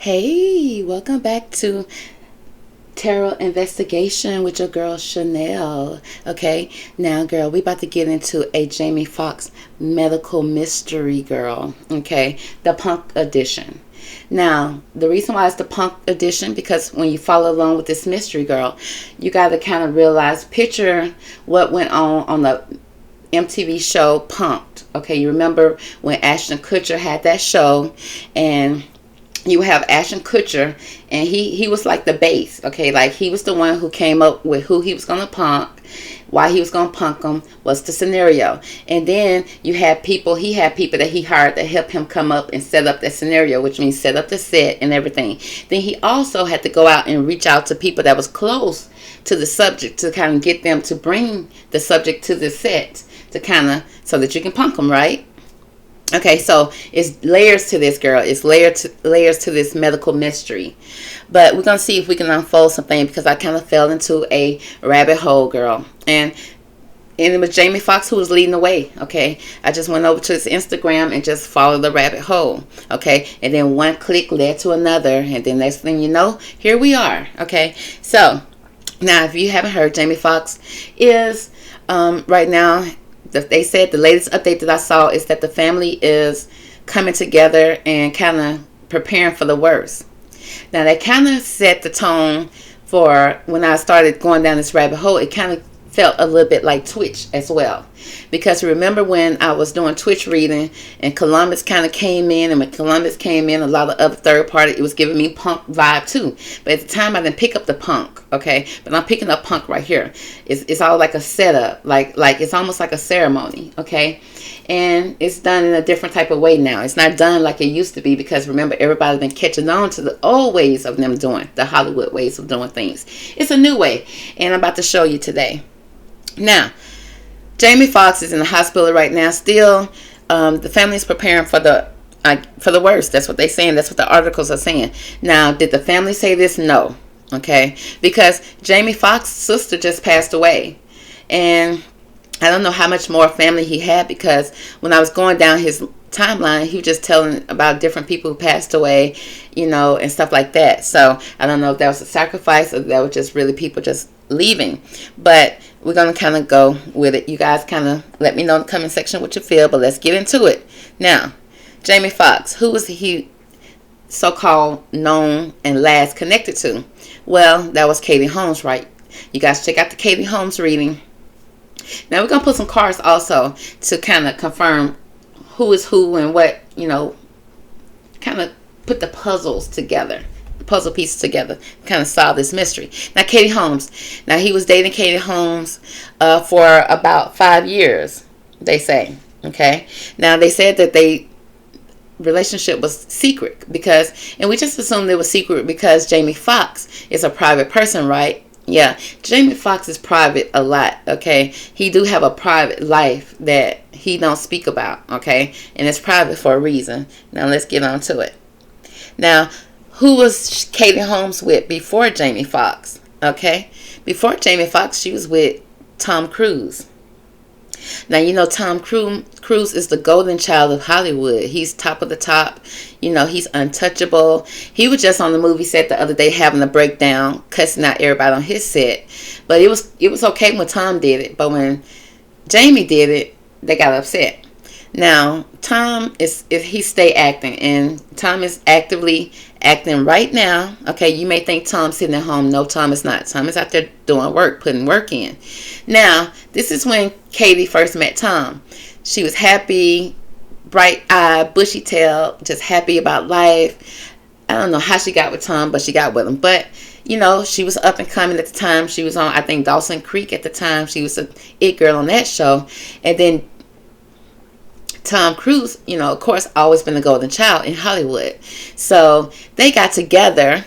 Hey, welcome back to Tarot Investigation with your girl Shannel. Okay, now girl, we about to get into a Jamie Foxx medical mystery, girl. Okay, the punk edition. Now, the reason why it's the punk edition, because when you follow along with this mystery, girl, you got to kind of realize, picture what went on the MTV show Punked. Okay, you remember when Ashton Kutcher had that show, and you have Ashton Kutcher, and he was like the base, okay? Like, he was the one who came up with who he was going to punk, why he was going to punk them, what's the scenario. And then he had people that he hired to help him come up and set up that scenario, which means set up the set and everything. Then he also had to go out and reach out to people that was close to the subject to kind of get them to bring the subject to the set to kind of, so that you can punk them, right? Okay, so it's layers to this, girl. It's layers to this medical mystery. But we're going to see if we can unfold something, because I kind of fell into a rabbit hole, girl. And it was Jamie Foxx who was leading the way, okay? I just went over to his Instagram and just followed the rabbit hole, okay? And then one click led to another. And then next thing you know, here we are, okay? So, now if you haven't heard, Jamie Foxx is right now, they said the latest update that I saw is that the family is coming together and kind of preparing for the worst. Now, that kind of set the tone for when I started going down this rabbit hole. It kind of felt a little bit like Twitch as well. Because remember when I was doing Twitch reading and Columbus kind of came in, and when Columbus came in, a lot of other third party, it was giving me punk vibe too. But at the time I didn't pick up the punk, okay? But I'm picking up punk right here. It's all like a setup, like it's almost like a ceremony, okay? And it's done in a different type of way now. It's not done like it used to be, because remember, everybody's been catching on to the old ways of them doing, the Hollywood ways of doing things. It's a new way, and I'm about to show you today. Now, Jamie Foxx is in the hospital right now. Still, the family is preparing for the worst. That's what they're saying. That's what the articles are saying. Now, did the family say this? No. Okay, because Jamie Foxx's sister just passed away, and I don't know how much more family he had, because when I was going down his timeline, he was just telling about different people who passed away, and stuff like that. So I don't know if that was a sacrifice or that was just really people just leaving. But we're going to kind of go with it. You guys kind of let me know in the comment section what you feel, but let's get into it. Now, Jamie Foxx, who was he so-called known and last connected to? Well, that was Katie Holmes, right? You guys check out the Katie Holmes reading. Now, we're going to put some cards also to kind of confirm who is who and what, kind of put the puzzles together, the puzzle pieces together, kind of solve this mystery. Now, Katie Holmes. Now, he was dating Katie Holmes for about 5 years, they say. Okay. Now, they said that they relationship was secret and we just assumed it was secret because Jamie Foxx is a private person, right? Yeah, Jamie Foxx is private a lot, okay? He do have a private life that he don't speak about, okay? And it's private for a reason. Now, let's get on to it. Now, who was Katie Holmes with before Jamie Foxx, okay? Before Jamie Foxx, she was with Tom Cruise. Now, Tom Cruise is the golden child of Hollywood. He's top of the top. He's untouchable. He was just on the movie set the other day having a breakdown, cussing out everybody on his set. But it was okay when Tom did it. But when Jamie did it, they got upset. Now, Tom he stay acting, and Tom is actively acting right now. Okay, you may think Tom's sitting at home. No, Tom is not. Tom is out there doing work, putting work in. Now, this is when Katie first met Tom. She was happy, bright-eyed, bushy-tailed, just happy about life. I don't know how she got with Tom, but she got with him. But, she was up and coming at the time. She was on, I think, Dawson Creek at the time. She was an it girl on that show. And then Tom Cruise, of course, always been the golden child in Hollywood. So they got together.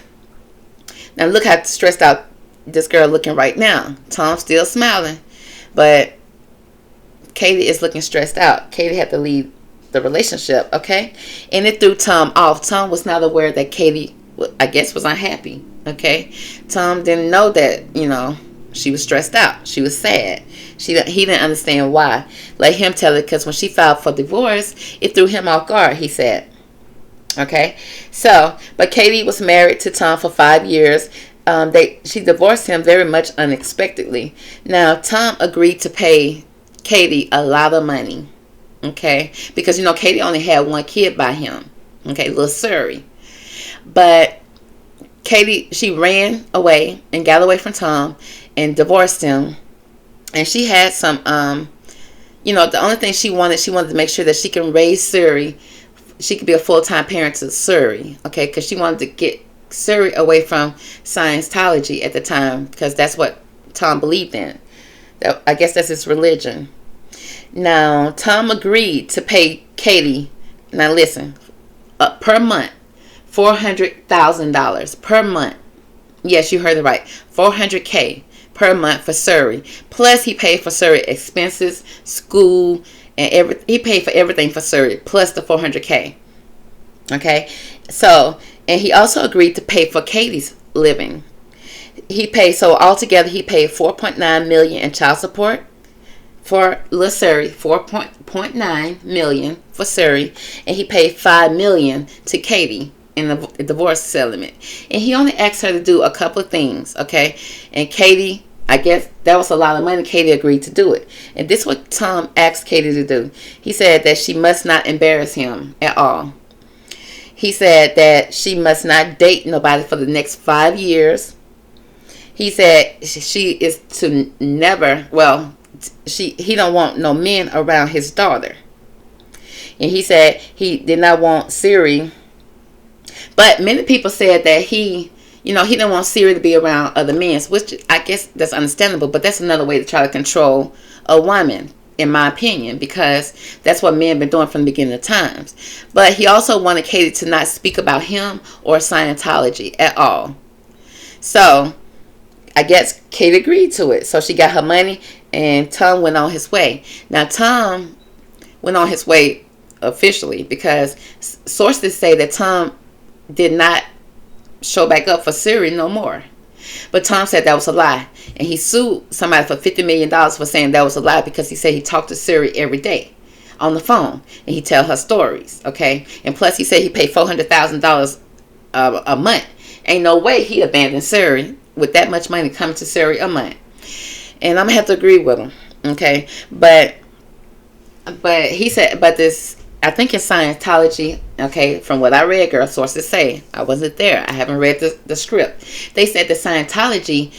Now look how stressed out this girl looking right now. Tom's still smiling, but Katie is looking stressed out. Katie had to leave the relationship, okay? And it threw Tom off. Tom was not aware that Katie, I guess, was unhappy, okay? Tom didn't know that, she was stressed out. She was sad. He didn't understand why. Let him tell it, because when she filed for divorce, it threw him off guard, he said. Okay, so but Katie was married to Tom for 5 years. She divorced him very much unexpectedly. Now Tom agreed to pay Katie a lot of money. Okay, because Katie only had one kid by him. Okay, little Surrey. But Katie, she ran away and got away from Tom and divorced him. And she had some, the only thing she wanted to make sure that she can raise Surrey. She could be a full-time parent to Surrey, okay? Because she wanted to get Surrey away from Scientology at the time, because that's what Tom believed in. I guess that's his religion. Now, Tom agreed to pay Katie, now listen, per month, $400,000 per month. Yes, you heard it right. $400K per month for Surrey. Plus, he paid for Surrey expenses, school, and he paid for everything for Surrey, plus the $400K. Okay? So, and he also agreed to pay for Katie's living. So altogether, he paid $4.9 million in child support for Lil Surrey, $4.9 million for Surrey, and he paid $5 million to Katie in the divorce settlement. And he only asked her to do a couple of things, okay? And Katie, I guess that was a lot of money. Katie agreed to do it. And this is what Tom asked Katie to do. He said that she must not embarrass him at all. He said that she must not date nobody for the next 5 years. He said she is to never, he don't want no men around his daughter. And he said he did not want Siri. But many people said that he didn't want Siri to be around other men, which I guess that's understandable, but that's another way to try to control a woman, in my opinion, because that's what men have been doing from the beginning of times. But he also wanted Katie to not speak about him or Scientology at all. So I guess Katie agreed to it. So she got her money and Tom went on his way. Now Tom went on his way officially because sources say that Tom did not show back up for Siri no more. But Tom said that was a lie. And he sued somebody for $50 million for saying that was a lie, because he said he talked to Siri every day on the phone. And he tell her stories, okay? And plus he said he paid $400,000 a month. Ain't no way he abandoned Siri with that much money coming to Siri a month. And I'm going to have to agree with him, okay? But he said, but this, I think in Scientology, okay, from what I read, girl, sources say, I wasn't there, I haven't read the script. They said that Scientology,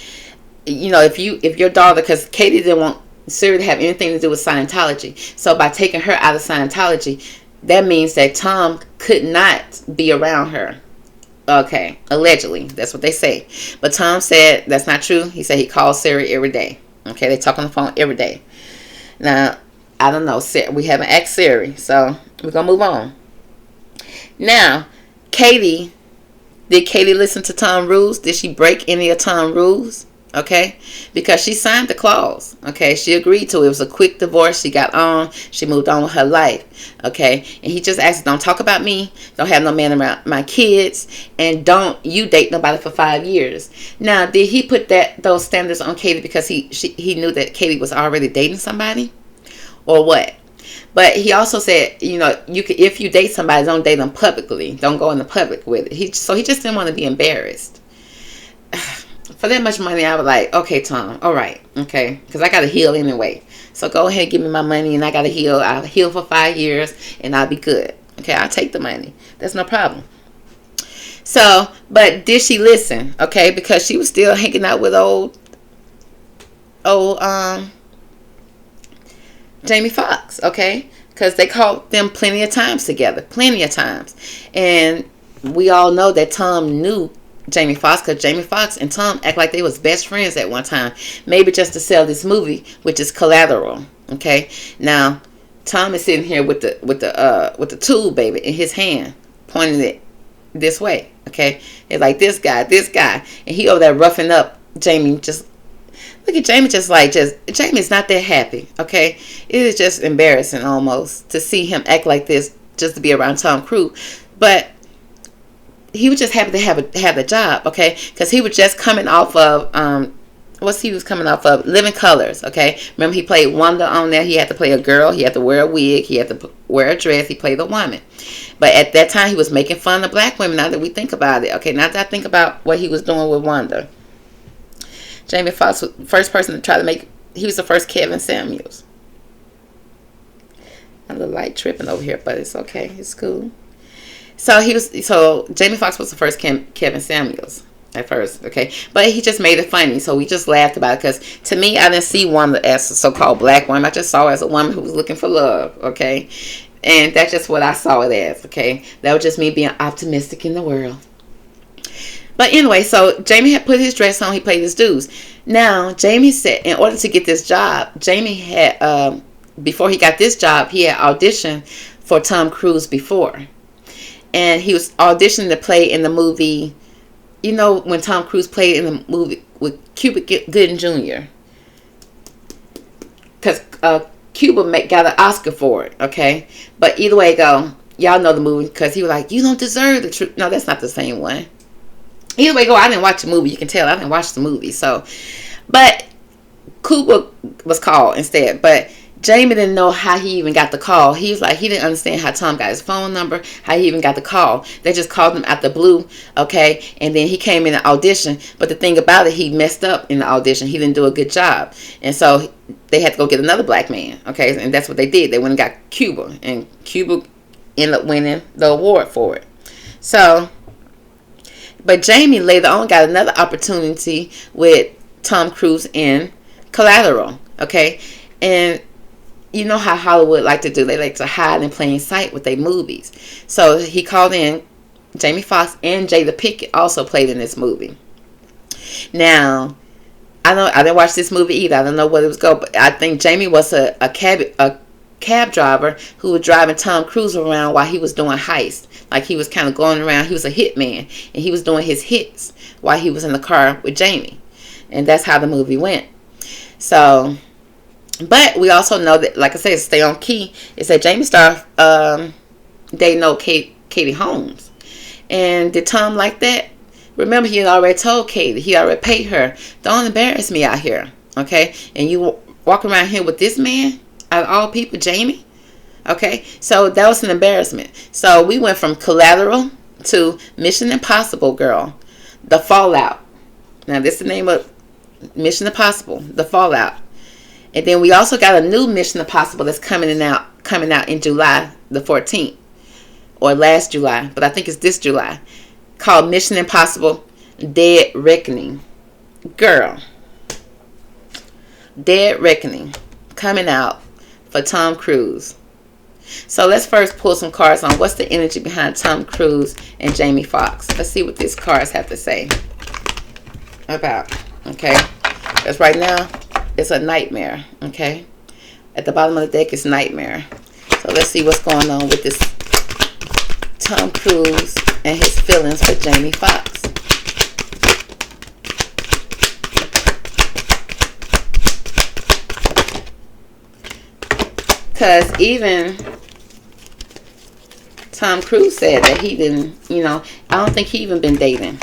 if your daughter, because Katie didn't want Siri to have anything to do with Scientology, so by taking her out of Scientology, that means that Tom could not be around her. Okay, allegedly, that's what they say. But Tom said that's not true. He said he calls Siri every day. Okay, they talk on the phone every day. Now, I don't know. We haven't asked Siri, so we're going to move on. Now, did Katie listen to Tom's rules? Did she break any of Tom's rules? Okay, because she signed the clause. Okay, she agreed to it. It was a quick divorce. She got on. She moved on with her life. Okay, and he just asked, don't talk about me. Don't have no man around my kids. And don't you date nobody for 5 years. Now, did he put those standards on Katie because he knew that Katie was already dating somebody? Or what? But he also said, if you date somebody, don't date them publicly. Don't go in the public with it. So he just didn't want to be embarrassed. For that much money, I was like, okay, Tom, all right, okay, because I got to heal anyway. So go ahead and give me my money, and I got to heal. I'll heal for 5 years, and I'll be good. Okay, I'll take the money. That's no problem. So, but did she listen? Okay, because she was still hanging out with old Jamie Foxx, okay? Because they caught them plenty of times together. Plenty of times. And we all know that Tom knew Jamie Foxx, because Jamie Foxx and Tom act like they was best friends at one time. Maybe just to sell this movie, which is Collateral, okay? Now, Tom is sitting here with the tool, baby, in his hand, pointing it this way, okay? It's like this guy, and he over there roughing up Jamie. Just look at Jamie, Jamie's not that happy, okay? It is just embarrassing almost to see him act like this just to be around Tom Cruise. But he was just happy to have the job, okay? Because he was just coming off of what's he was coming off of? Living Colors, okay? Remember, he played Wanda on there. He had to play a girl. He had to wear a wig. He had to wear a dress. He played a woman. But at that time, he was making fun of black women. Now that we think about it, okay? Now that I think about what he was doing with Wanda. Jamie Foxx was the first person to try to make... He was the first Kevin Samuels. I'm a little light tripping over here, but it's okay. It's cool. So Jamie Foxx was the first Kevin Samuels at first, okay? But he just made it funny, so we just laughed about it. Because to me, I didn't see Wanda as a so-called black woman. I just saw her as a woman who was looking for love, okay? And that's just what I saw it as, okay? That was just me being optimistic in the world. But anyway, so Jamie had put his dress on. He paid his dues. Now, Jamie said in order to get this job, Jamie had, before he got this job, he had auditioned for Tom Cruise before. And he was auditioning to play in the movie, you know, when Tom Cruise played in the movie with Cuba Gooding Jr. Because Cuba got an Oscar for it, okay? But either way go, y'all know the movie because he was like, you don't deserve the truth. No, that's not the same one. Either way go, I didn't watch the movie. You can tell I didn't watch the movie. So, but Cuba was called instead. But Jamie didn't know how he even got the call. He was like, he didn't understand how Tom got his phone number, how he even got the call. They just called him out the blue, okay? And then he came in the audition. But the thing about it, he messed up in the audition. He didn't do a good job. And so they had to go get another black man, okay? And that's what they did. They went and got Cuba. And Cuba ended up winning the award for it. So, but Jamie later on got another opportunity with Tom Cruise in Collateral, okay? And you know how Hollywood like to do. They like to hide in plain sight with their movies. So he called in Jamie Foxx, and Jada Pinkett also played in this movie. Now, I didn't watch this movie either. I don't know what it was go, but I think Jamie was a cab driver who was driving Tom Cruise around while he was doing heists. Like he was kind of going around. He was a hitman, and he was doing his hits while he was in the car with Jamie. And that's how the movie went. So, but we also know that, like I said, stay on key, is that Jamie started dating old Katie Holmes. And did Tom like that? Remember, he had already told Katie, he already paid her, don't embarrass me out here, okay? And you walk around here with this man, out of all people, Jamie? Okay, so that was an embarrassment. So we went from Collateral to Mission Impossible, girl. The Fallout. Now, this is the name of Mission Impossible, The Fallout. And then we also got a new Mission Impossible that's coming out in July the 14th. Or last July, but I think it's this July. Called Mission Impossible Dead Reckoning. Girl. Dead Reckoning. Coming out for Tom Cruise. So let's first pull some cards on what's the energy behind Tom Cruise and Jamie Foxx. Let's see what these cards have to say about. Okay. Because right now, it's a nightmare. Okay. At the bottom of the deck is nightmare. So let's see what's going on with this Tom Cruise and his feelings for Jamie Foxx. Because even Tom Cruise said that he didn't, I don't think he even been dating.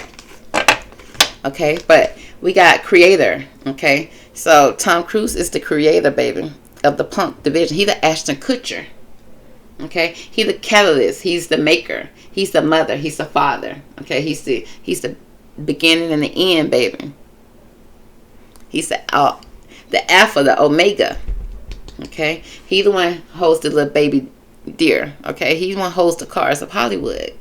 Okay, but we got creator, okay? So Tom Cruise is the creator, baby, of the punk division. He the Ashton Kutcher. Okay, he the catalyst. He's the maker. He's the mother. He's the father. Okay, he's the beginning and the end, baby. He's the alpha, the omega. Okay, he the one who holds the little baby deer. Okay, he the one who holds the cars of Hollywood.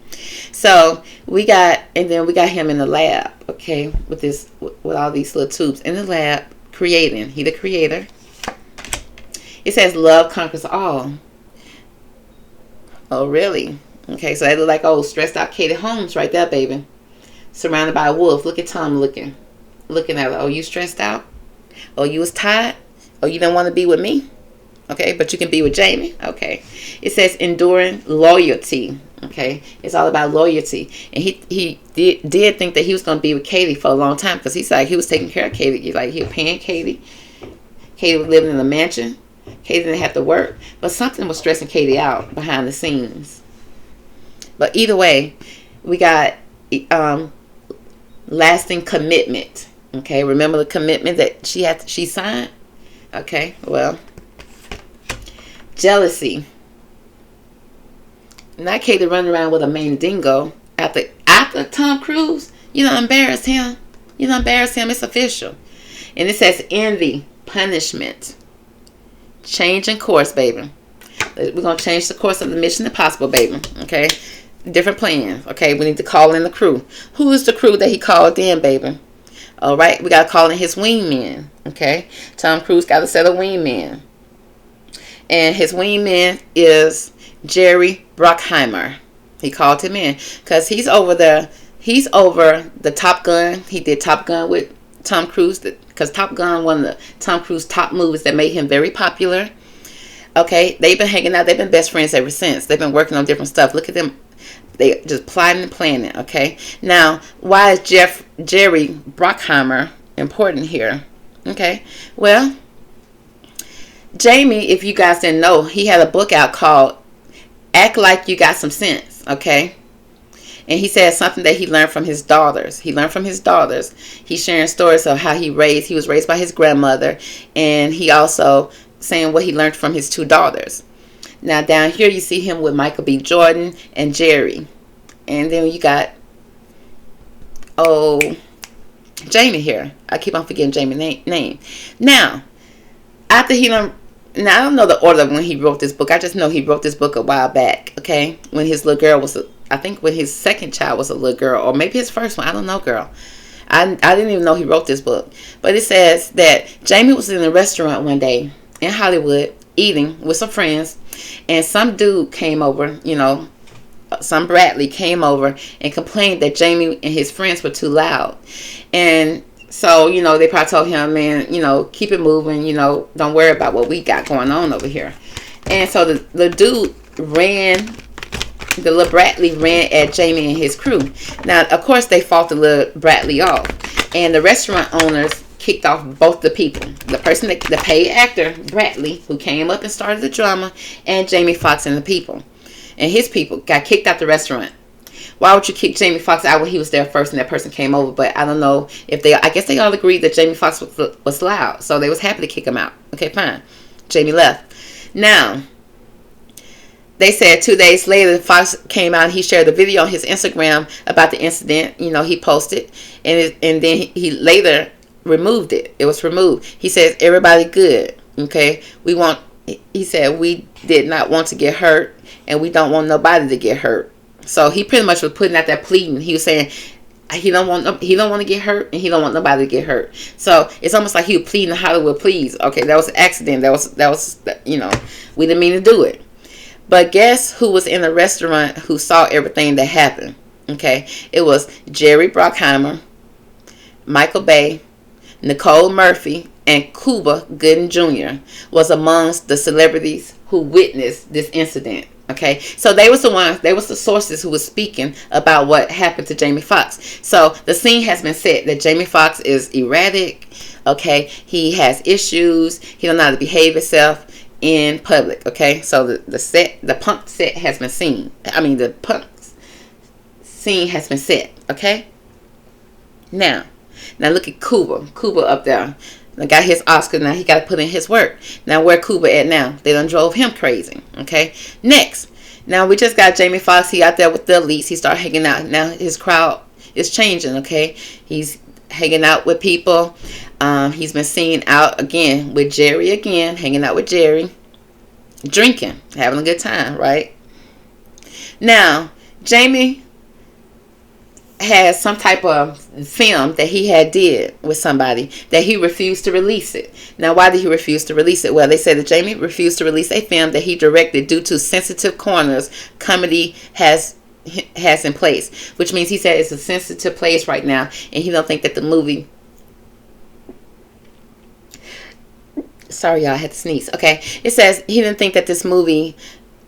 So we got him in the lab. Okay, with all these little tubes in the lab creating. He the creator. It says love conquers all. Oh, really? Okay, so that look like old stressed out Katie Holmes right there, baby. Surrounded by a wolf. Look at Tom looking at her. Oh, you stressed out? Oh, you was tired? Oh, you didn't want to be with me? Okay, but you can be with Jamie? Okay. It says enduring loyalty. Okay, it's all about loyalty. And he did think that he was going to be with Katie for a long time because he's like, he was taking care of Katie. He's like, he was paying Katie. Katie was living in a mansion. Katie didn't have to work, but something was stressing Katie out behind the scenes. But either way, we got lasting commitment. Okay, remember the commitment that she signed? Okay, well, jealousy. Not Katie running around with a mandingo after Tom Cruise. You don't embarrass him. You don't embarrass him. It's official. And it says envy, punishment, changing course, baby. We're gonna change the course of the Mission Impossible, baby. Okay, different plans. Okay, we need to call in the crew. Who is the crew that he called in, baby? All right, we gotta call in his wingman. Okay, Tom Cruise got a set of wingmen, and his wingman is Jerry Bruckheimer. He called him in because he's over the Top Gun. He did Top Gun with Tom Cruise because Top Gun, one of the Tom Cruise top movies that made him very popular. Okay, they've been hanging out. They've been best friends ever since. They've been working on different stuff. Look at them. They just plotting and planning. Okay, now why is Jerry Bruckheimer important here? Okay, well, Jamie, if you guys didn't know, he had a book out called Act Like You Got Some Sense. Okay, and he said something that he learned from his daughters. He's sharing stories of how he was raised by his grandmother, and he also saying what he learned from his two daughters. Now down here you see him with Michael B. Jordan and Jerry. And then you got Jamie here. I keep on forgetting Jamie's name. Now, after I don't know the order of when he wrote this book. I just know he wrote this book a while back, okay? When his little girl I think when his second child was a little girl, or maybe his first one. I don't know, girl. I didn't even know he wrote this book. But it says that Jamie was in a restaurant one day in Hollywood eating with some friends, and some dude came over, some Bradley came over and complained that Jamie and his friends were too loud. And so, they probably told him, man, keep it moving, don't worry about what we got going on over here. And so the dude the little Bradley ran at Jamie and his crew. Now, of course, they fought the little Bradley off, and the restaurant owners kicked off both the people. The paid actor, Bradley, who came up and started the drama, and Jamie Foxx and his people got kicked out the restaurant. Why would you kick Jamie Foxx out when he was there first and that person came over? But I don't know if I guess they all agreed that Jamie Foxx was loud, so they was happy to kick him out. Okay, fine. Jamie left. Now, they said 2 days later, Fox came out and he shared a video on his Instagram about the incident. He posted, and then he later removed it. It was removed. He says everybody good. Okay, he said we did not want to get hurt, and we don't want nobody to get hurt. So he pretty much was putting out that pleading. He was saying he don't want to get hurt, and he don't want nobody to get hurt. So it's almost like he was pleading Hollywood, please. Okay, that was an accident. That was we didn't mean to do it. But guess who was in the restaurant who saw everything that happened? Okay, it was Jerry Bruckheimer, Michael Bay, Nicole Murphy, and Cuba Gooding Jr. was amongst the celebrities who witnessed this incident. Okay, so they was the sources who was speaking about what happened to Jamie Foxx. So the scene has been set that Jamie Foxx is erratic. Okay, he has issues. He don't know how to behave himself in public. Okay, so the punk set has been seen. The punk scene has been set. Okay, now look at Cuba up there. I got his Oscar. Now he got to put in his work. Now where Cuba at now? They done drove him crazy. Okay. Next. Now we just got Jamie Foxx. He out there with the elites. He started hanging out. Now his crowd is changing. Okay. He's hanging out with people. He's been seen out again with Jerry again. Hanging out with Jerry. Drinking. Having a good time. Right. Now Jamie has some type of film that he had did with somebody that he refused to release it. Now, why did he refuse to release it? Well, they said that Jamie refused to release a film that he directed due to sensitive corners comedy has in place, which means he said it's a sensitive place right now, and he don't think that the movie. Sorry, y'all, I had to sneeze. Okay, it says he didn't think that this movie.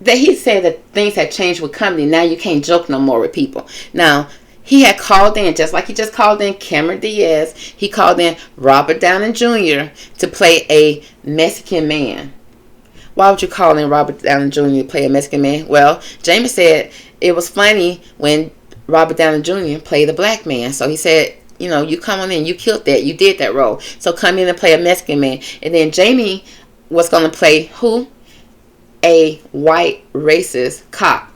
That he said that things had changed with comedy. Now you can't joke no more with people. Now. He had called in, just like he just called in Cameron Diaz, he called in Robert Downey Jr. to play a Mexican man. Why would you call in Robert Downey Jr. to play a Mexican man? Well, Jamie said it was funny when Robert Downey Jr. played a black man. So he said, you come on in, you killed that, you did that role, so come in and play a Mexican man. And then Jamie was going to play who? A white racist cop,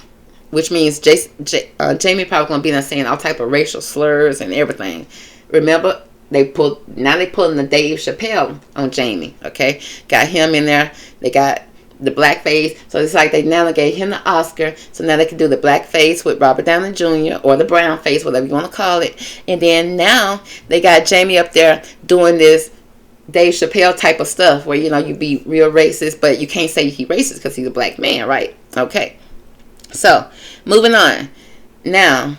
which means Jamie probably going to be there saying all type of racial slurs and everything. Remember, they pulling the Dave Chappelle on Jamie. Okay, got him in there. They got the blackface, so it's like they now gave him the Oscar, so now they can do the blackface with Robert Downey Jr. or the brown face, whatever you want to call it. And then now they got Jamie up there doing this Dave Chappelle type of stuff where you be real racist, but you can't say he racist because he's a black man, right? Okay, so moving on now.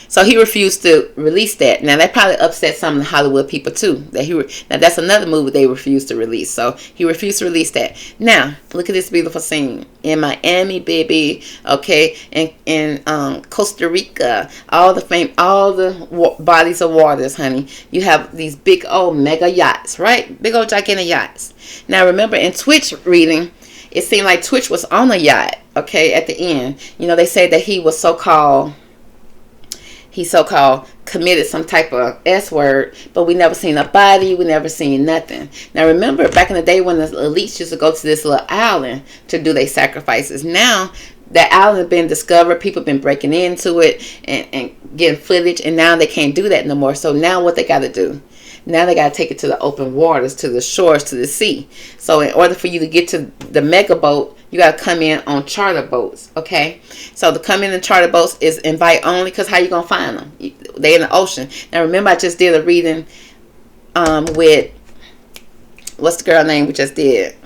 So he refused to release that. Now that probably upset some of the Hollywood people too. Now that's another movie they refused to release. So he refused to release that. Now look at this beautiful scene in Miami, baby. Okay, in Costa Rica, all the bodies of waters, honey. You have these big old mega yachts, right? Big old gigantic yachts. Now remember in Twitch reading, it seemed like Twitch was on a yacht. Okay, at the end, they said that he was so-called committed some type of S word, but we never seen a body, we never seen nothing. Now remember back in the day when the elites used to go to this little island to do their sacrifices. Now that island has been discovered, people have been breaking into it and getting footage, and now they can't do that no more. So now what they got to do? Now they got to take it to the open waters, to the shores, to the sea. So in order for you to get to the mega boat, you got to come in on charter boats, okay? So to come in the charter boats is invite only, because how you going to find them? They in the ocean. Now remember I just did a reading with, what's the girl name we just did?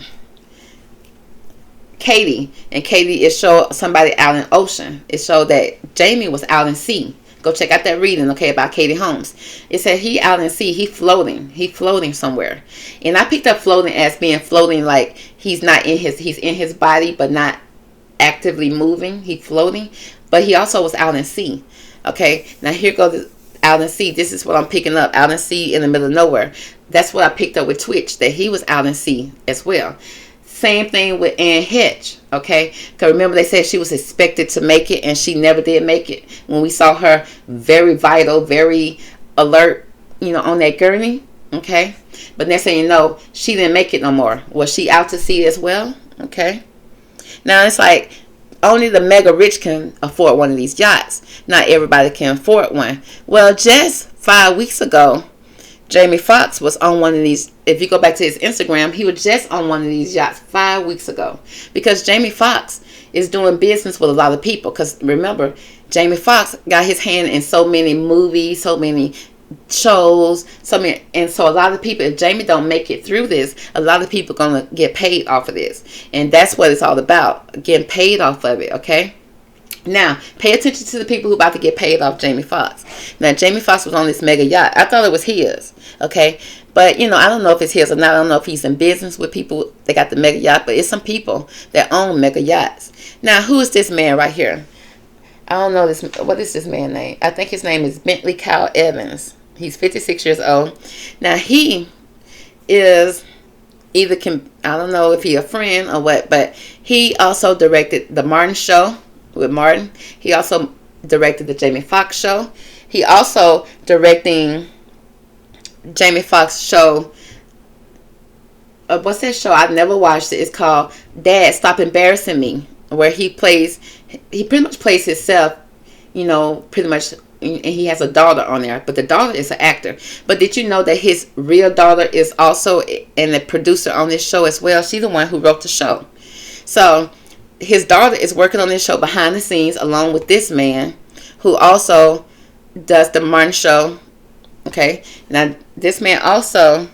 Katie. And Katie, it showed somebody out in the ocean. It showed that Jamie was out in sea. Go check out that reading, okay, about Katie Holmes. It said he out in sea, he floating somewhere. And I picked up floating as being floating like he's in his body but not actively moving. He's floating, but he also was out in sea. Okay, now here goes out in sea. This is what I'm picking up, out in sea in the middle of nowhere. That's what I picked up with Twitch, that he was out in sea as well. Same thing with Anne Hetch, okay? Because remember they said she was expected to make it and she never did make it. When we saw her very vital, very alert, on that gurney, okay? But next thing you know, she didn't make it no more. Was she out to sea as well? Okay? Now it's like only the mega rich can afford one of these yachts. Not everybody can afford one. Well, just 5 weeks ago, Jamie Foxx was on one of these. If you go back to his Instagram, he was just on one of these yachts 5 weeks ago. Because Jamie Foxx is doing business with a lot of people. Because remember, Jamie Foxx got his hand in so many movies, so many shows, and so a lot of people, if Jamie don't make it through this, a lot of people gonna get paid off of this. And that's what it's all about, getting paid off of it, okay? Now, pay attention to the people who about to get paid off Jamie Foxx. Now, Jamie Foxx was on this mega yacht. I thought it was his, okay? But, I don't know if it's his or not. I don't know if he's in business with people that got the mega yacht, but it's some people that own mega yachts. Now, who is this man right here? I don't know this. What is this man's name? I think his name is Bentley Kyle Evans. He's 56 years old. Now, he is I don't know if he a friend or what, but he also directed The Martin Show with Martin. He also directed the Jamie Foxx show. He also directing Jamie Foxx show. What's that show? I've never watched it. It's called Dad, Stop Embarrassing Me, where he pretty much plays himself, pretty much, and he has a daughter on there, but the daughter is an actor. But did you know that his real daughter is also and the producer on this show as well? She's the one who wrote the show. So his daughter is working on this show behind the scenes along with this man who also does the Martin Show. Okay, now this man also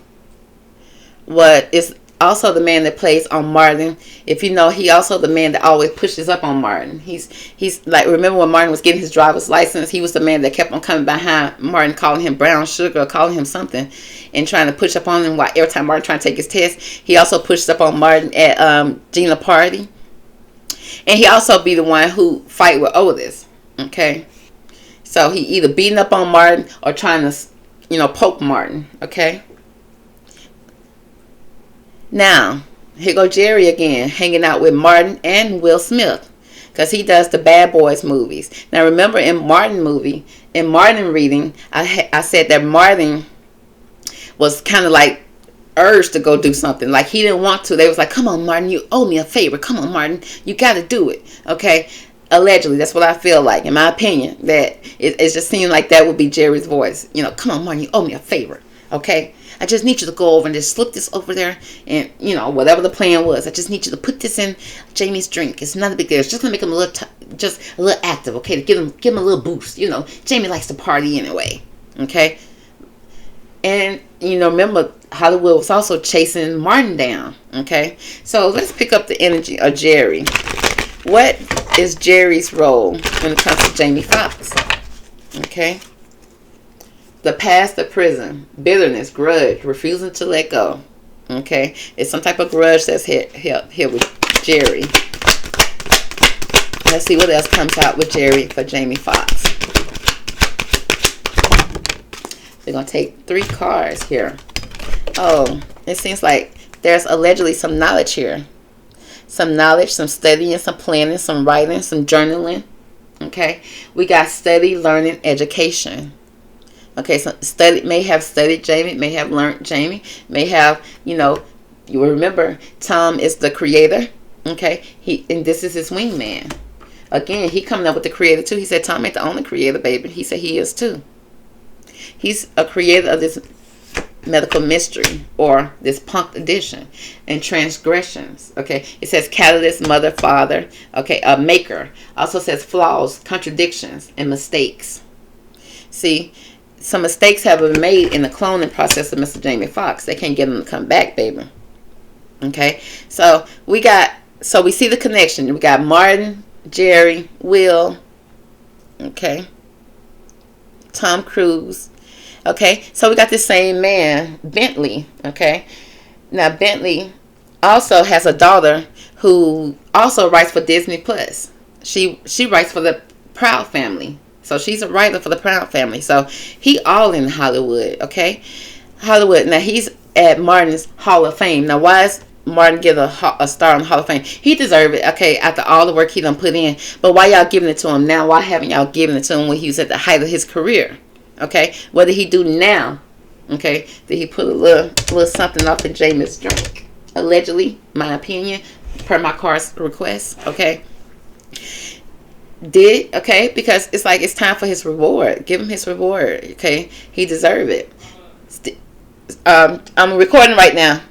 is also the man that plays on Martin. If you know, he also the man that always pushes up on Martin. He's like, remember when Martin was getting his driver's license, he was the man that kept on coming behind Martin, calling him brown sugar, calling him something, and trying to push up on him. While every time Martin trying to take his test, he also pushed up on Martin at Gina Party. And he also be the one who fight with Otis. Okay. So he either beating up on Martin or trying to, poke Martin. Okay. Now, here go Jerry again, hanging out with Martin and Will Smith. because he does the Bad Boys movies. Now remember in Martin reading, I said that Martin was kind of like urged to go do something. Like he didn't want to. They was like, come on, Martin, you owe me a favor. Come on, Martin, you got to do it. Okay? Allegedly, that's what I feel like, in my opinion. That it just seemed like that would be Jerry's voice. You know, come on, Martin, you owe me a favor. Okay? I just need you to go over and just slip this over there, and you know, whatever the plan was, I just need you to put this in Jamie's drink. It's not a big deal. It's just gonna make him just a little active, okay? To give him a little boost. You know, Jamie likes to party anyway, okay? And you know, remember Hollywood was also chasing Martin down, okay? So let's pick up the energy of Jerry. What is Jerry's role when it comes to Jamie Foxx? Okay. The past, the prison, bitterness, grudge, refusing to let go. Okay, it's some type of grudge that's here with Jerry. Let's see what else comes out with Jerry for Jamie Foxx. We're gonna take 3 cards here. Oh, it seems like there's allegedly some knowledge here. Some knowledge, some studying, some planning, some writing, some journaling. Okay, we got study, learning, education. Okay, so may have studied Jamie, may have learned Jamie, may have, you know, you will remember Tom is the creator. Okay, and this is his wingman. Again, he coming up with the creator too. He said Tom ain't the only creator, baby. He said he is too. He's a creator of this medical mystery, or this punk edition, and transgressions. Okay, it says catalyst, mother, father. Okay, a maker. Also says flaws, contradictions, and mistakes. See, some mistakes have been made in the cloning process of Mr. Jamie Foxx. They can't get him to come back, baby. Okay, so we see the connection. We got Martin, Jerry, Will. Okay, Tom Cruise. Okay, so we got the same man, Bentley. Okay, now Bentley also has a daughter who also writes for Disney Plus. She writes for the Proud Family. So she's a writer for the Proud Family. So he all in Hollywood, okay? Hollywood. Now he's at Martin's Hall of Fame. Now why is Martin get a star in the Hall of Fame? He deserved it, okay, after all the work he done put in. But why y'all giving it to him now? Why haven't y'all given it to him when he was at the height of his career? Okay? What did he do now? Okay? Did he put a little something off in Jamie's drink? Allegedly, my opinion, per my card's request, okay? Okay, because it's like it's time for his reward. Give him his reward, okay? He deserve it. I'm recording right now.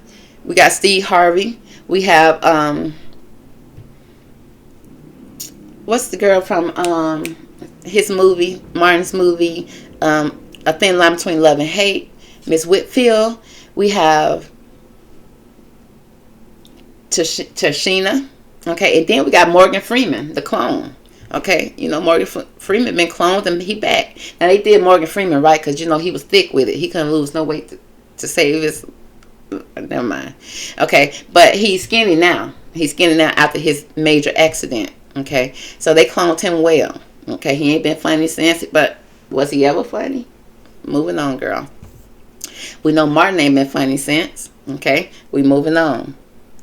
We got Steve Harvey. We have what's the girl from his movie, Martin's movie, A Thin Line Between Love and Hate, Miss Whitfield. We have Tashina, okay, and then we got Morgan Freeman, the clone. Okay, you know, Morgan Freeman been cloned and he back. Now they did Morgan Freeman right, because you know he was thick with it. He couldn't lose no weight to save his. Never mind. Okay, but he's skinny now. He's skinny now after his major accident. Okay, so they cloned him well. Okay, he ain't been funny since, but was he ever funny? Moving on, girl. We know Martin ain't been funny since. Okay, we moving on.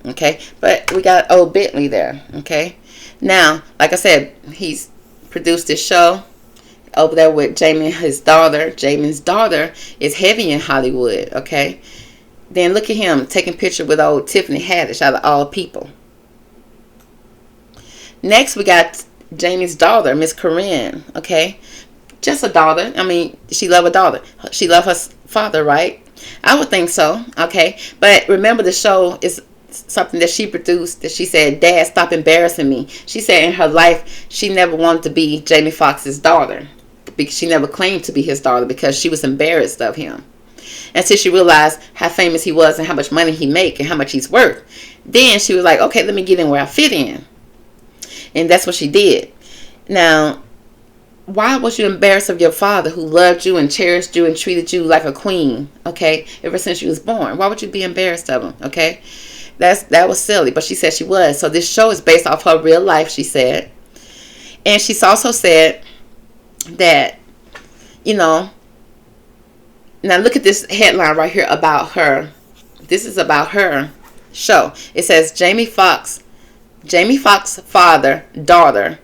Okay, but we got old Bentley there. Okay. Now, like I said, he's produced this show over there with Jamie and his daughter. Jamie's daughter is heavy in Hollywood, okay? Then look at him taking picture with old Tiffany Haddish out of all people. Next, we got Jamie's daughter, Miss Corinne, okay? Just a daughter. I mean, she love a daughter. She love her father, right? I would think so, okay? But remember, the show is something that she produced, that she said, Dad, stop embarrassing me. She said in her life she never wanted to be Jamie Foxx's daughter, because she never claimed to be his daughter, because she was embarrassed of him. Until she realized how famous he was and how much money he make and how much he's worth. Then she was like, okay, let me get in where I fit in. And that's what she did. Now, why was you embarrassed of your father, who loved you and cherished you and treated you like a queen, okay, ever since you was born? Why would you be embarrassed of him, okay? That was silly, but she said she was. So this show is based off her real life, she said. And she's also said that, you know, now look at this headline right here about her. This is about her show. It says Jamie Foxx Jamie Foxx father, daughter,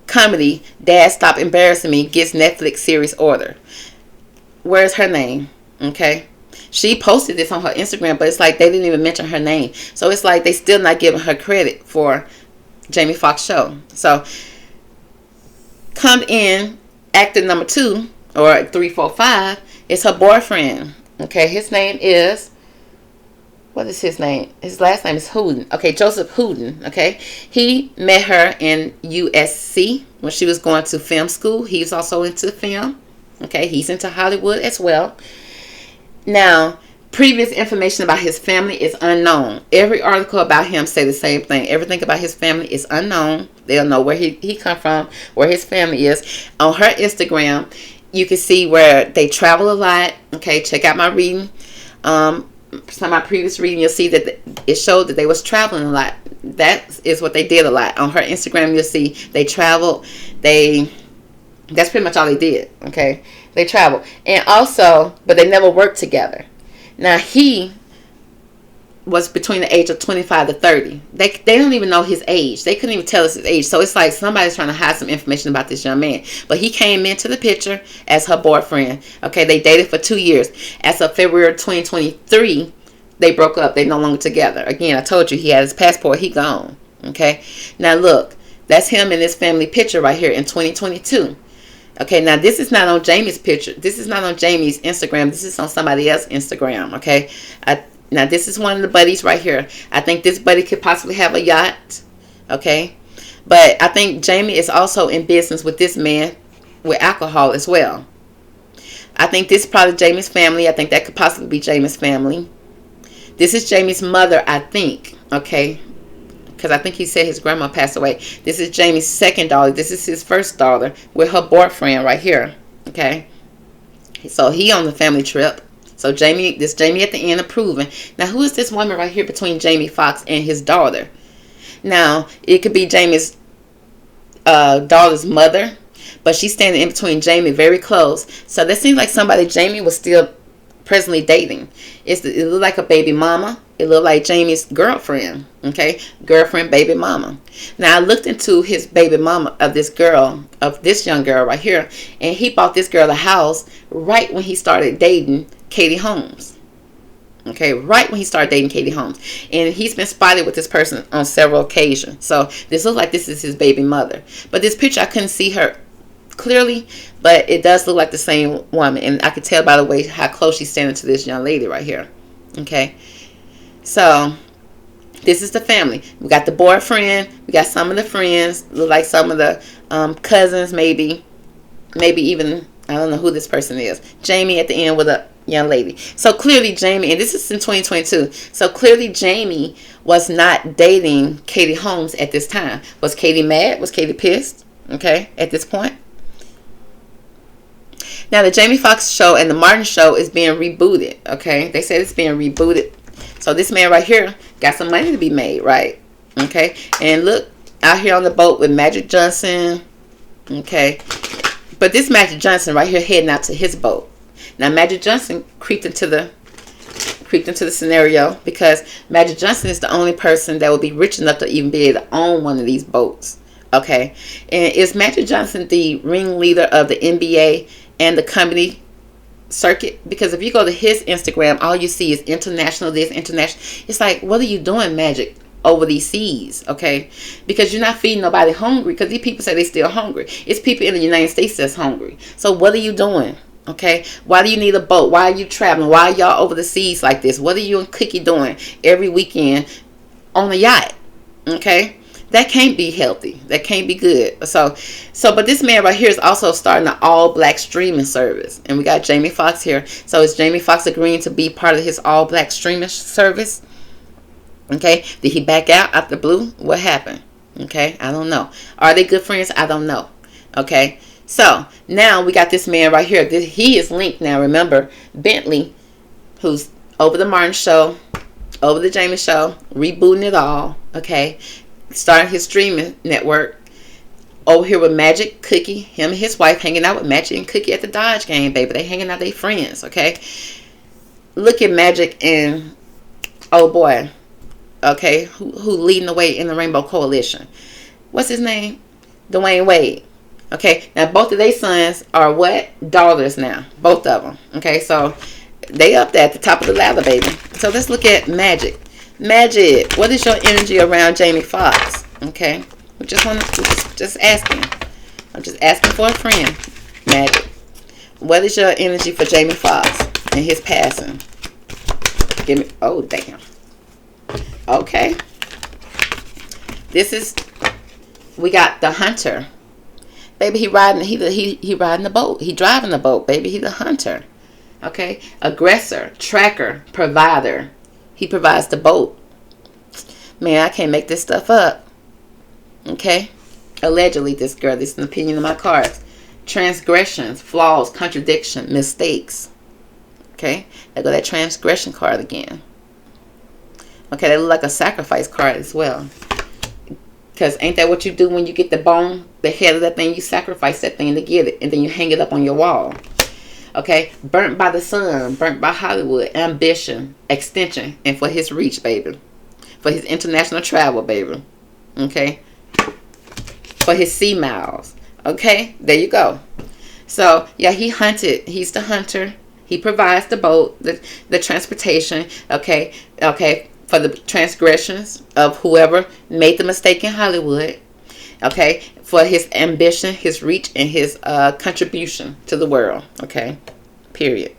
comedy, Dad Stop Embarrassing Me gets Netflix series order. Where's her name? Okay. She posted this on her Instagram, but it's like they didn't even mention her name. So it's like they still not giving her credit for Jamie Foxx show. So come in actor number 2 or 3, 4, 5 is her boyfriend. Okay, his name is, what is his name? His last name is Hooden. Okay, Joseph Hooden. Okay, he met her in USC when she was going to film school. He's also into film. Okay, he's into Hollywood as well. Now, previous information about his family is unknown. Every article about him say the same thing. Everything about his family is unknown. They don't know where he come from, where his family is. On her Instagram, you can see where they travel a lot. Okay, check out my reading. Some of my previous reading, you'll see that it showed that they was traveling a lot. That is what they did a lot. On her Instagram, you'll see they traveled. That's pretty much all they did. Okay, they traveled, and also, but they never worked together. Now he was between the age of 25 to 30. They don't even know his age. They couldn't even tell us his age. So it's like somebody's trying to hide some information about this young man. But he came into the picture as her boyfriend. Okay, they dated for 2 years. As of February 2023, they broke up. They no longer together. Again, I told you he had his passport. He gone. Okay, now look, that's him in this family picture right here in 2022. Okay, now this is not on Jamie's picture. This is not on Jamie's Instagram. This is on somebody else's Instagram. Okay, now this is one of the buddies right here. I think this buddy could possibly have a yacht. Okay, but I think Jamie is also in business with this man with alcohol as well. I think this is probably Jamie's family. I think that could possibly be Jamie's family. This is Jamie's mother, I think. Okay, because I think he said his grandma passed away. This is Jamie's second daughter. This is his first daughter with her boyfriend right here. Okay, so he on the family trip. So this Jamie at the end approving. Now, who is this woman right here between Jamie Foxx and his daughter? Now, it could be Jamie's daughter's mother, but she's standing in between Jamie, very close. So that seems like somebody Jamie was still presently dating. It looked like a baby mama. It looked like Jamie's girlfriend. Okay, girlfriend, baby mama. Now I looked into his baby mama of this young girl right here, and he bought this girl a house right when he started dating Katie Holmes. Okay, right when he started dating Katie Holmes, and he's been spotted with this person on several occasions. So this looks like this is his baby mother. But this picture, I couldn't see her clearly, but it does look like the same woman, and I could tell by the way how close she's standing to this young lady right here. Okay, so this is the family. We got the boyfriend, we got some of the friends, look like some of the cousins, maybe even, I don't know who this person is. Jamie at the end with a young lady. So clearly Jamie, and this is in 2022, so clearly Jamie was not dating Katie Holmes at this time. Was Katie mad? Was Katie pissed? Okay, at this point. Now the Jamie Foxx show and the Martin show is being rebooted. Okay, they said it's being rebooted. So this man right here got some money to be made, right? Okay, and look out here on the boat with Magic Johnson. Okay, but this Magic Johnson right here heading out to his boat. Now Magic Johnson creeped into the scenario because Magic Johnson is the only person that will be rich enough to even be able to own one of these boats. Okay, and is Magic Johnson the ringleader of the NBA and the comedy circuit? Because if you go to his Instagram, all you see is international this, international. It's like, what are you doing, Magic, over these seas? Okay, because you're not feeding nobody hungry, because these people say they still hungry. It's people in the United States that's hungry. So what are you doing? Okay, why do you need a boat? Why are you traveling? Why are y'all over the seas like this? What are you and Cookie doing every weekend on a yacht? Okay, that can't be healthy. That can't be good. So but this man right here is also starting an all-black streaming service, and we got Jamie Foxx here. So is Jamie Foxx agreeing to be part of his all-black streaming service? Okay, did he back out after blue? What happened? Okay, I don't know. Are they good friends? I don't know. Okay, so now we got this man right here. He is linked now. Remember, Bentley, who's over the Martin show, over the Jamie show, rebooting it all. Okay, starting his streaming network over here with Magic, Cookie, him and his wife hanging out with Magic and Cookie at the Dodge game, baby. They hanging out, they friends. Okay, look at Magic and oh boy, okay, who leading the way in the Rainbow Coalition. What's his name? Dwayne Wade. Okay, now both of their sons are what? Daughters now. Both of them. Okay, so they up there at the top of the ladder, baby. So let's look at Magic. Magic, what is your energy around Jamie Foxx? Okay, we just want to just asking. I'm just asking for a friend. Magic, what is your energy for Jamie Foxx and his passing? Give me. Oh damn. Okay. This is. We got the hunter. Baby, he riding the boat. He driving the boat, baby. He the hunter. Okay? Aggressor, tracker, provider. He provides the boat. Man, I can't make this stuff up. Okay? Allegedly, this is an opinion of my cards. Transgressions, flaws, contradiction, mistakes. Okay? There go that transgression card again. Okay, they look like a sacrifice card as well. Because ain't that what you do when you get the bone, the head of that thing? You sacrifice that thing to get it. And then you hang it up on your wall. Okay? Burnt by the sun. Burnt by Hollywood. Ambition. Extension. And for his reach, baby. For his international travel, baby. Okay? For his sea miles. Okay? There you go. So, yeah, he hunted. He's the hunter. He provides the boat, the transportation. Okay? Okay? For the transgressions of whoever made the mistake in Hollywood. Okay? For his ambition, his reach, and his contribution to the world. Okay? Period.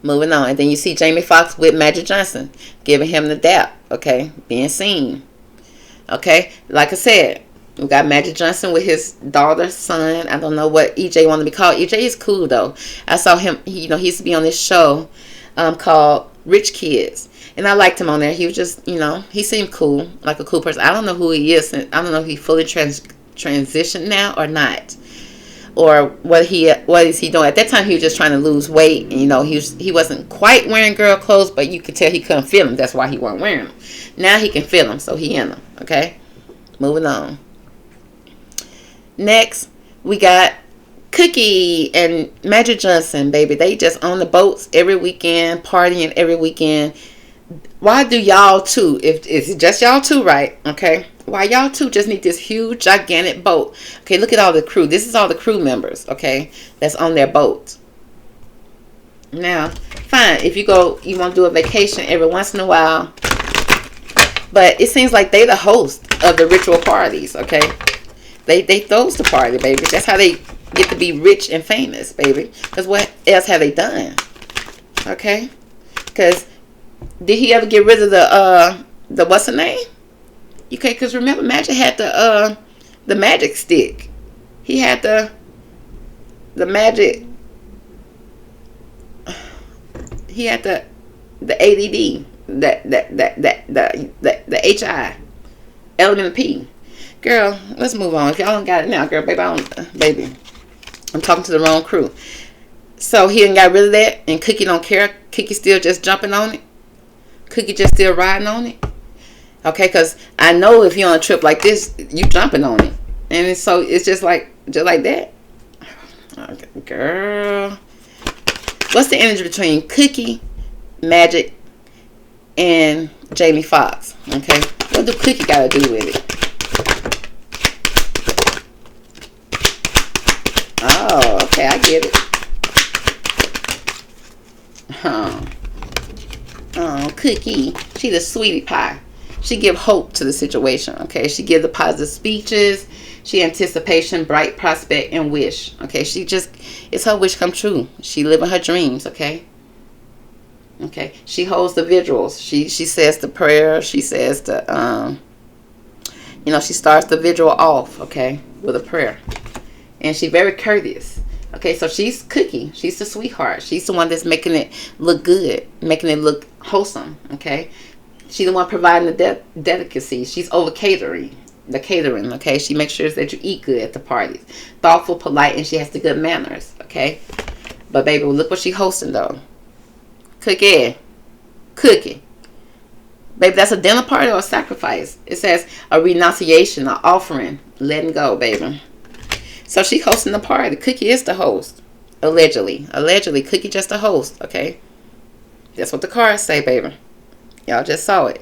Moving on. And then you see Jamie Foxx with Magic Johnson. Giving him the dap. Okay? Being seen. Okay? Like I said, we got Magic Johnson with his daughter, son. I don't know what EJ wanted to be called. EJ is cool, though. I saw him. He used to be on this show called Rich Kids. And I liked him on there. He was just, he seemed cool, like a cool person. I don't know who he is. I don't know if he fully transitioned now or not, or what is he doing. At that time, he was just trying to lose weight. And, he wasn't quite wearing girl clothes, but you could tell he couldn't feel them. That's why he wasn't wearing them. Now he can feel them, so he in them. Okay, moving on. Next, we got Cookie and Magic Johnson, baby. They just on the boats every weekend, partying every weekend. Why do y'all two, if it's just y'all two, right? Okay. Why y'all two just need this huge, gigantic boat? Okay, look at all the crew. This is all the crew members, okay, that's on their boat. Now, fine. If you want to do a vacation every once in a while. But it seems like they the host of the ritual parties, okay? They throws the party, baby. That's how they get to be rich and famous, baby. Because what else have they done? Okay? Because did he ever get rid of the what's the name? Okay, because remember Magic had the magic stick. He had the magic. He had the ADD, the HI, element P. Girl, let's move on. If y'all don't got it now, girl, baby, I'm talking to the wrong crew. So he done got rid of that, and Cookie don't care. Cookie still just jumping on it. Cookie just still riding on it. Okay, because I know if you're on a trip like this, you jumping on it, and it's just like that. Okay, girl, what's the energy between Cookie, Magic, and Jamie Foxx? Okay, what do Cookie got to do with it? Oh, okay, I get it. Oh, Cookie, she the sweetie pie. She give hope to the situation, okay? She give the positive speeches. She anticipation, bright prospect, and wish, okay? It's her wish come true. She living her dreams, okay? Okay, she holds the vigils. She says the prayer. She says the, she starts the vigil off, okay, with a prayer. And she very courteous. Okay, so she's Cookie. She's the sweetheart. She's the one that's making it look good, making it look wholesome. Okay, she's the one providing the delicacy. She's over catering, the catering. Okay, she makes sure that you eat good at the parties, thoughtful, polite, and she has the good manners. Okay, but baby, look what she hosting though. Cookie, baby, that's a dinner party or a sacrifice. It says a renunciation, an offering, letting go, baby. So she hosting the party. Cookie is the host. Allegedly. Cookie just the host. Okay. That's what the cards say, baby. Y'all just saw it.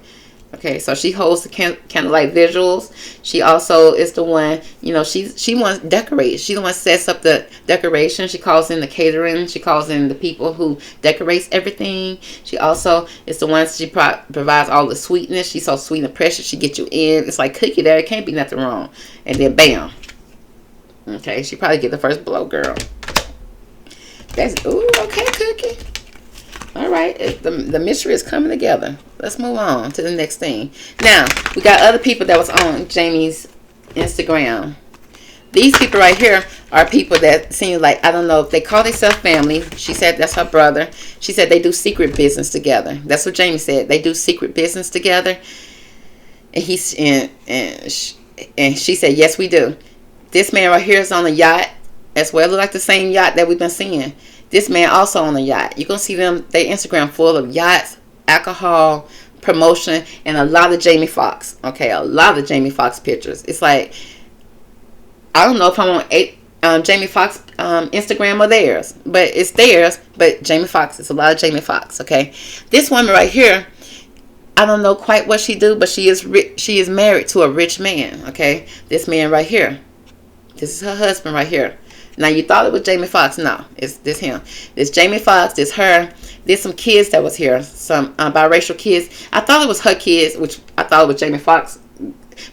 Okay, so she holds the candlelight visuals. She also is the one, she wants decorate. She the one sets up the decoration. She calls in the catering. She calls in the people who decorates everything. She also is the one, she provides all the sweetness. She's so sweet and precious. She gets you in. It's like cookie there. It can't be nothing wrong. And then bam. Okay, she probably get the first blow, girl. That's, ooh, okay, cookie. All right, the mystery is coming together. Let's move on to the next thing. Now, we got other people that was on Jamie's Instagram. These people right here are people that seem like, I don't know if they call themselves family. She said that's her brother. She said they do secret business together. That's what Jamie said. They do secret business together. And and she said, yes, we do. This man right here is on a yacht as well. Look like the same yacht that we've been seeing. This man also on a yacht. You're going to see them, their Instagram full of yachts, alcohol, promotion, and a lot of Jamie Foxx. Okay, a lot of Jamie Foxx pictures. It's like, I don't know if I'm on Jamie Foxx Instagram or theirs. But it's theirs, but Jamie Foxx. It's a lot of Jamie Foxx, okay? This woman right here, I don't know quite what she do, but she is married to a rich man, okay? This man right here. This is her husband right here. Now, you thought it was Jamie Foxx. No, it's this him. This Jamie Foxx, this her. There's some kids that was here. Some biracial kids. I thought it was her kids, which I thought it was Jamie Foxx.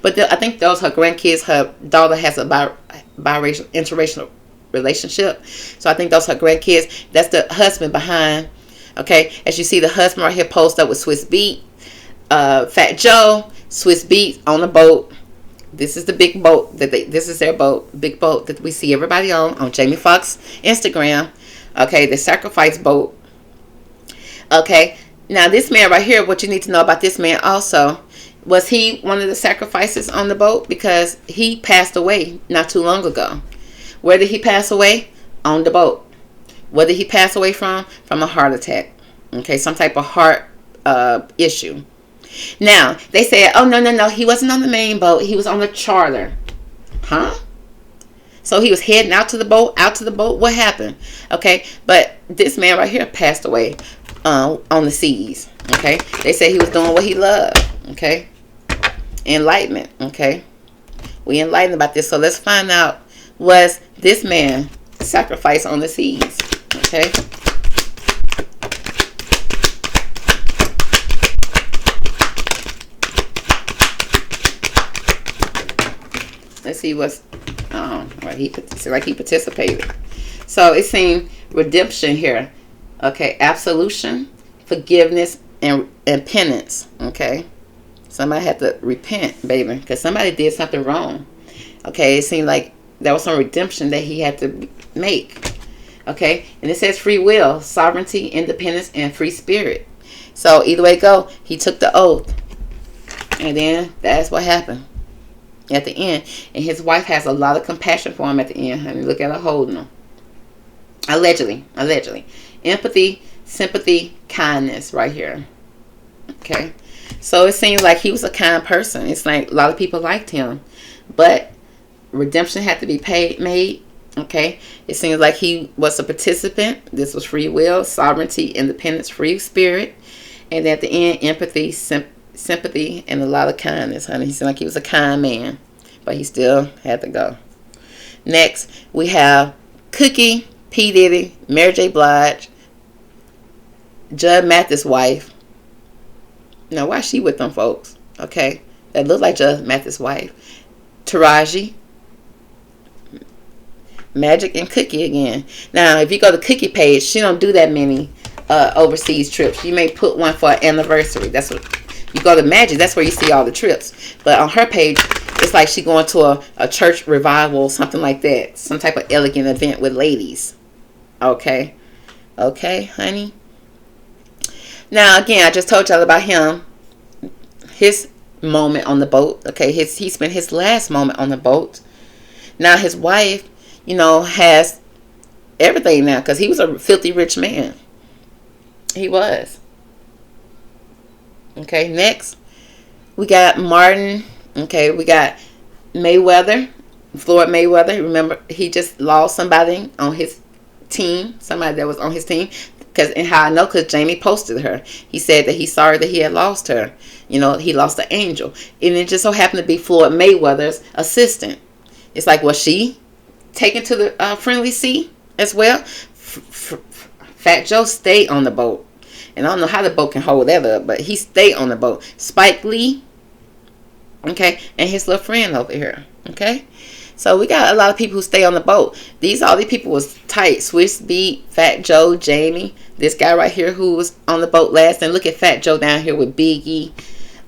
But I think those her grandkids. Her daughter has a biracial, interracial relationship. So I think those her grandkids. That's the husband behind. Okay, as you see, the husband right here posed up with Swiss Beat. Fat Joe, Swiss Beat on the boat. This is the big boat this is their boat, big boat that we see everybody on Jamie Foxx Instagram. Okay, the sacrifice boat. Okay, now this man right here, what you need to know about this man also, was he one of the sacrifices on the boat? Because he passed away not too long ago. Where did he pass away? On the boat. What did he pass away from? From a heart attack. Okay, some type of heart issue. Now, they said, oh, no, he wasn't on the main boat. He was on the charter. Huh? So he was heading out to the boat? What happened? Okay, but this man right here passed away on the seas. Okay, they said he was doing what he loved. Okay, enlightenment. Okay, we enlightened about this. So let's find out, was this man sacrificed on the seas? Okay. Let's see what's right. He participated. So it seemed redemption here. Okay, absolution, forgiveness, and penance. Okay, somebody had to repent, baby, because somebody did something wrong. Okay, it seemed like there was some redemption that he had to make. Okay, and it says free will, sovereignty, independence, and free spirit. So either way it go, he took the oath, and then that's what happened at the end. And his wife has a lot of compassion for him at the end, honey. Look at her holding him. Allegedly. Empathy, sympathy, kindness right here. Okay. So it seems like he was a kind person. It's like a lot of people liked him. But redemption had to be made. Okay. It seems like he was a participant. This was free will, sovereignty, independence, free spirit. And at the end, empathy, sympathy, and a lot of kindness, honey. He seemed like he was a kind man, but he still had to go. Next, we have Cookie, P. Diddy, Mary J. Blige, Judd Mathis' wife. Now, why is she with them folks? Okay, that look like Judd Mathis' wife. Taraji, Magic, and Cookie again. Now, if you go to Cookie page, she don't do that many overseas trips. You may put one for an anniversary. That's what you go to Magic. That's where you see all the trips. But on her page, it's like she going to a church revival, something like that. Some type of elegant event with ladies. Okay, honey. Now again, I just told y'all about him. His moment on the boat. Okay, he spent his last moment on the boat. Now his wife, has everything now because he was a filthy rich man. He was. Okay, next we got Martin. Okay, we got Mayweather, Floyd Mayweather. Remember, he just lost somebody on his team. Somebody that was on his team. And how I know, because Jamie posted her. He said that he's sorry that he had lost her. You know, he lost the angel. And it just so happened to be Floyd Mayweather's assistant. It's like, was she taken to the friendly sea as well? Fat Joe stayed on the boat. And I don't know how the boat can hold that up, but he stayed on the boat. Spike Lee, okay, and his little friend over here, okay. So we got a lot of people who stay on the boat. All these people was tight. Swiss Beat, Fat Joe, Jamie, this guy right here who was on the boat last. And look at Fat Joe down here with Biggie,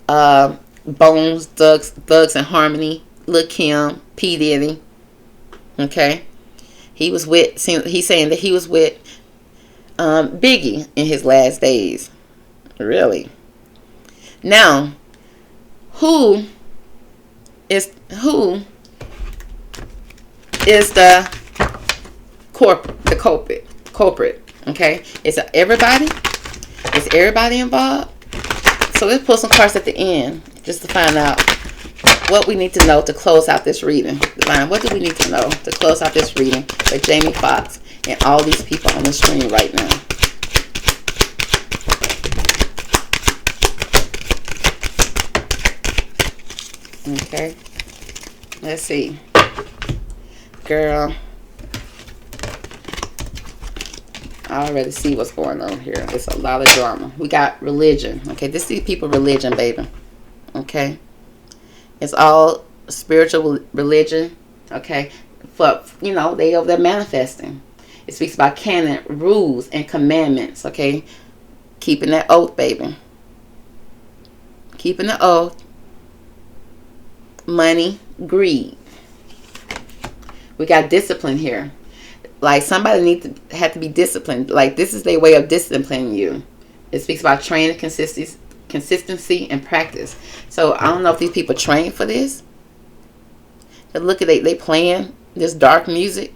Bones, Thugs and Harmony, Lil' Kim, P. Diddy. Okay, he's saying that he was with Biggie in his last days. Really? Now, who is the culprit? Okay, is everybody involved? So let's pull some cards at the end just to find out what we need to know to close out this reading. Divine, what do we need to know to close out this reading for Jamie Foxx and all these people on the screen right now? Okay, let's see. Girl, I already see what's going on here. It's a lot of drama. We got religion. Okay, this is people religion, baby. Okay, it's all spiritual religion. Okay, but you know they over there manifesting. It speaks about canon, rules, and commandments. Okay, keeping that oath, baby. Keeping the oath. Money, greed. We got discipline here. Like somebody had to be disciplined. Like this is their way of disciplining you. It speaks about training, consistency, and practice. So I don't know if these people train for this. But look at they playing this dark music.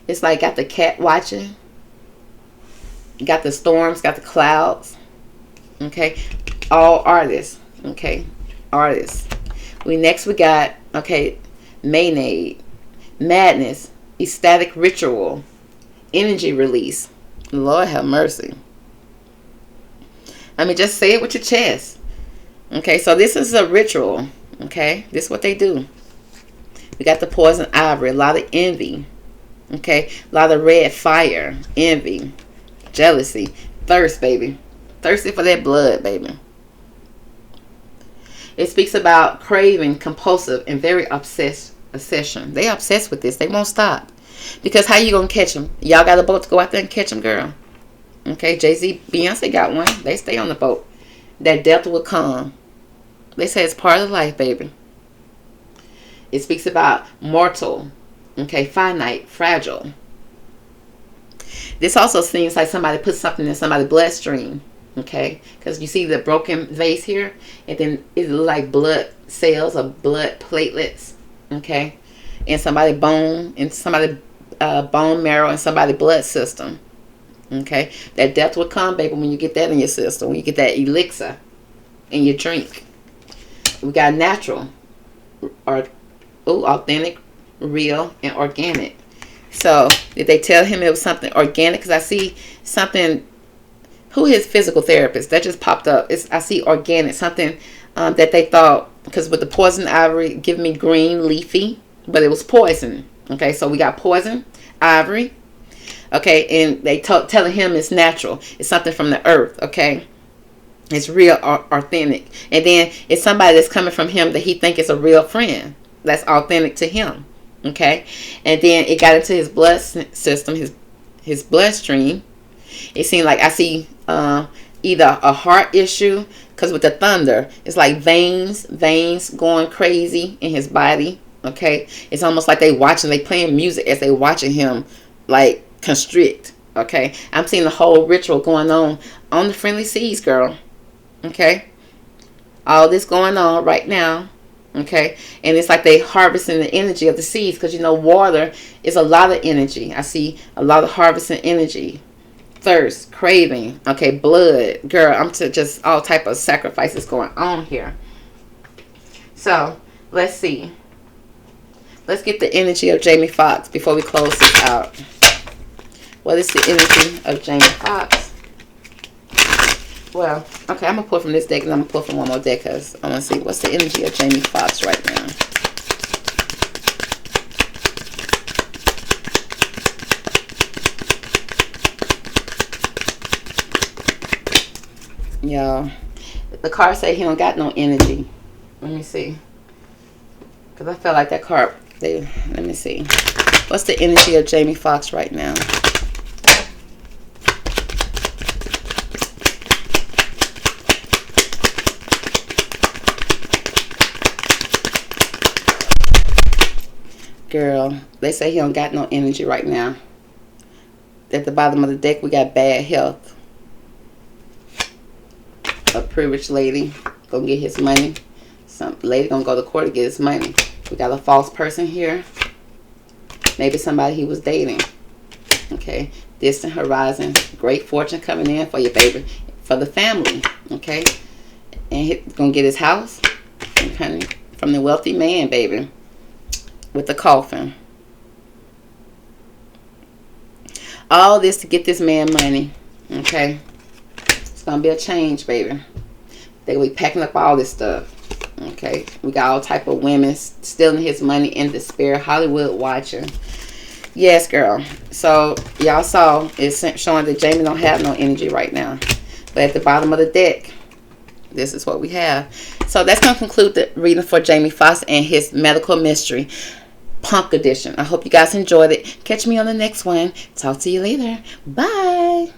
It's like got the cat watching. Got the storms, got the clouds. Okay, all artists. Okay, artists. We got Maynade, madness, ecstatic ritual, energy release. Lord have mercy. I mean, just say it with your chest. Okay, so this is a ritual. Okay, this is what they do. We got the poison ivory, a lot of envy. Okay, a lot of red fire, envy, jealousy, thirst, baby. Thirsty for that blood, baby. It speaks about craving, compulsive, and very obsession. They obsessed with this. They won't stop. Because how you going to catch them? Y'all got a boat to go out there and catch them, girl. Okay, Jay-Z, Beyonce got one. They stay on the boat. That death will come. They say it's part of life, baby. It speaks about mortal. Okay, finite, fragile. This also seems like somebody put something in somebody's bloodstream. Okay, because you see the broken vase here, and then it looks like blood cells or blood platelets. Okay, and somebody's bone, and somebody bone marrow, and somebody's blood system. Okay, that death will come, baby, when you get that in your system, when you get that elixir in your drink. We got natural, or authentic, real, and organic. So did they tell him it was something organic? Because I see something. Who his physical therapist? That just popped up. I see organic, something that they thought, because with the poison ivory, give me green, leafy, but it was poison. Okay, so we got poison ivory. Okay, and they telling him it's natural. It's something from the earth. Okay, it's real, authentic. And then it's somebody that's coming from him that he think is a real friend. That's authentic to him. Okay, and then it got into his blood system, his bloodstream. It seemed like I see either a heart issue, because with the thunder, it's like veins going crazy in his body. Okay, it's almost like they playing music as they watching him like constrict. Okay, I'm seeing the whole ritual going on the friendly seas, girl. Okay, all this going on right now. Okay, and it's like they harvesting the energy of the seas, because you know water is a lot of energy. I see a lot of harvesting energy. Thirst, craving, okay, blood, girl. I'm to just all type of sacrifices going on here. So let's see. Let's get the energy of Jamie Foxx before we close this out. What is the energy of Jamie Foxx? Well, okay, I'm going to pull from this deck and I'm going to pull from one more deck because I want to see what's the energy of Jamie Foxx right now. Y'all, the card say he don't got no energy. Let me see. Because I feel like that card, let me see. What's the energy of Jamie Foxx right now? Girl, they say he don't got no energy right now. At the bottom of the deck, we got bad health. A privileged lady gonna get his money. Some lady gonna go to court to get his money. We got a false person here. Maybe somebody he was dating. Okay. Distant horizon. Great fortune coming in for your baby. For the family. Okay. And he's gonna get his house. Okay. From the wealthy man, baby. With the coffin. All this to get this man money. Okay. It's gonna be a change, baby. They're gonna be packing up all this stuff. Okay. We got all type of women stealing his money in despair. Hollywood watching. Yes, girl. So y'all saw it's showing that Jamie don't have no energy right now. But at the bottom of the deck, this is what we have. So that's gonna conclude the reading for Jamie Foxx and his medical mystery. Punk edition. I hope you guys enjoyed it. Catch me on the next one. Talk to you later. Bye.